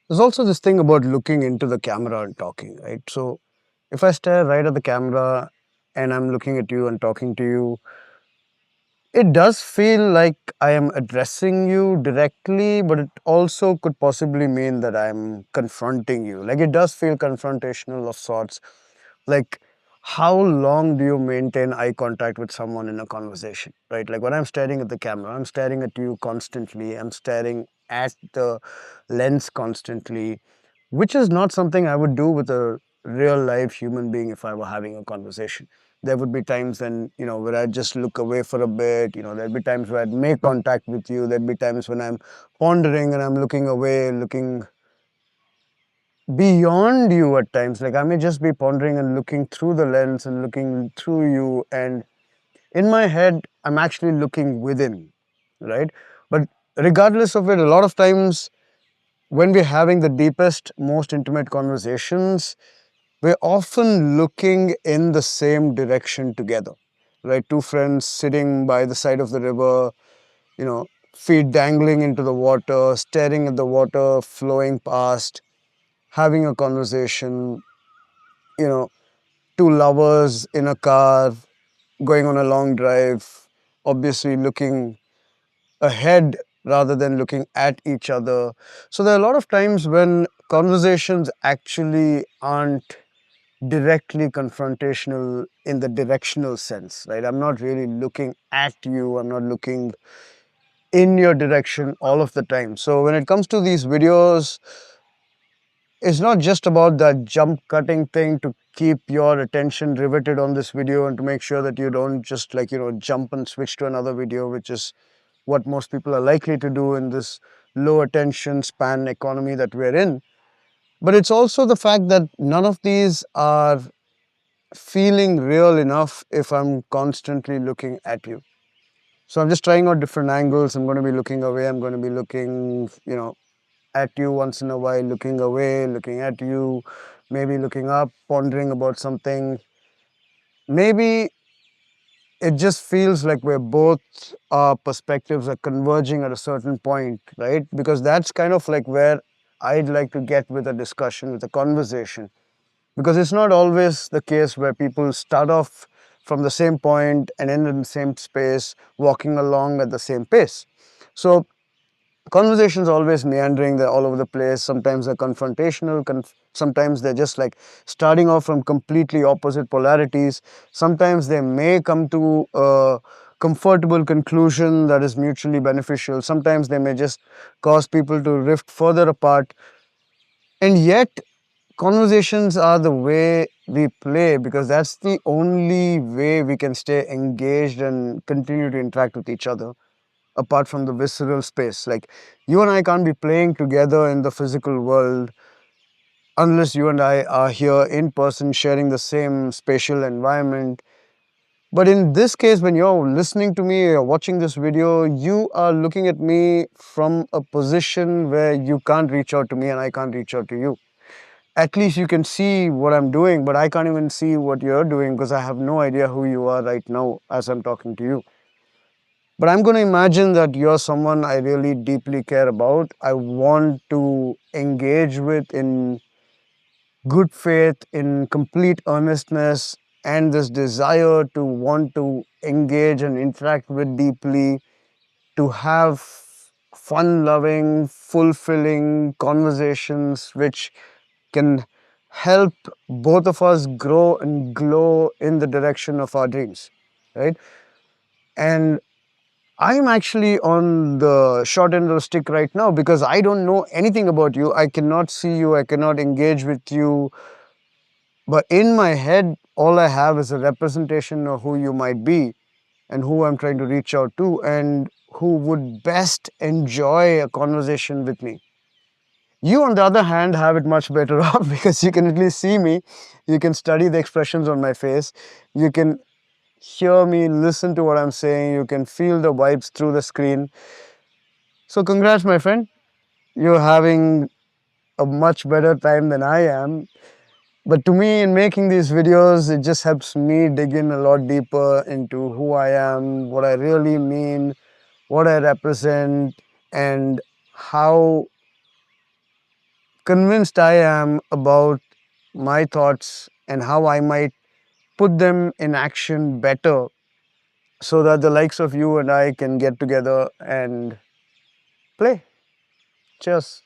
There's also this thing about looking into the camera and talking, right? So if I stare right at the camera and I'm looking at you and talking to you, it does feel like I am addressing you directly, but it also could possibly mean that I'm confronting you. Like it does feel confrontational of sorts. Like, how long do you maintain eye contact with someone in a conversation, right? Like when I'm staring at the camera, I'm staring at you constantly, I'm staring at the lens constantly, which is not something I would do with a real life human being if I were having a conversation. There would be times when, where I'd just look away for a bit, there'd be times where I'd make contact with you, there'd be times when I'm pondering and I'm looking away, looking beyond you at times. Like I may just be pondering and looking through the lens and looking through you, and in my head I'm actually looking within, right? But regardless of it, a lot of times when we're having the deepest, most intimate conversations, we're often looking in the same direction together, right? Two friends sitting by the side of the river, you know feet dangling into the water, staring at the water flowing past, having a conversation, you know, two lovers in a car going on a long drive, obviously looking ahead rather than looking at each other. So there are a lot of times when conversations actually aren't directly confrontational in the directional sense, right? I'm not really looking at you, I'm not looking in your direction all of the time. So when it comes to these videos, it's not just about that jump cutting thing to keep your attention riveted on this video and to make sure that you don't just jump and switch to another video, which is what most people are likely to do in this low attention span economy that we're in. But it's also the fact that none of these are feeling real enough if I'm constantly looking at you. So I'm just trying out different angles. I'm going to be looking away, I'm going to be looking, at you once in a while, looking away, looking at you, maybe looking up, pondering about something. Maybe it just feels like we're both, our perspectives are converging at a certain point, right? Because that's kind of like where I'd like to get with a discussion, with a conversation. Because it's not always the case where people start off from the same point and end in the same space, walking along at the same pace. So conversations always meandering, they're all over the place. Sometimes they're confrontational, sometimes they're just like starting off from completely opposite polarities. Sometimes they may come to a comfortable conclusion that is mutually beneficial. Sometimes they may just cause people to rift further apart. And yet conversations are the way we play, because that's the only way we can stay engaged and continue to interact with each other apart from the visceral space. Like, you and I can't be playing together in the physical world unless you and I are here in person sharing the same spatial environment. But in this case, when you're listening to me or watching this video, you are looking at me from a position where you can't reach out to me and I can't reach out to you. At least you can see what I'm doing, but I can't even see what you're doing because I have no idea who you are right now as I'm talking to you. But I'm going to imagine that you're someone I really deeply care about. I want to engage with in good faith, in complete earnestness, and this desire to want to engage and interact with deeply, to have fun loving, fulfilling conversations which can help both of us grow and glow in the direction of our dreams, right? And I'm actually on the short end of the stick right now because I don't know anything about you. I cannot see you, I cannot engage with you. But in my head, all I have is a representation of who you might be and who I'm trying to reach out to and who would best enjoy a conversation with me. You, on the other hand, have it much better off because you can at least see me, you can study the expressions on my face, you can hear me, listen to what I'm saying, you can feel the vibes through the screen. So, congrats, my friend. You're having a much better time than I am. But to me, in making these videos, it just helps me dig in a lot deeper into who I am, what I really mean, what I represent, and how convinced I am about my thoughts and how I might put them in action better so that the likes of you and I can get together and play. Cheers.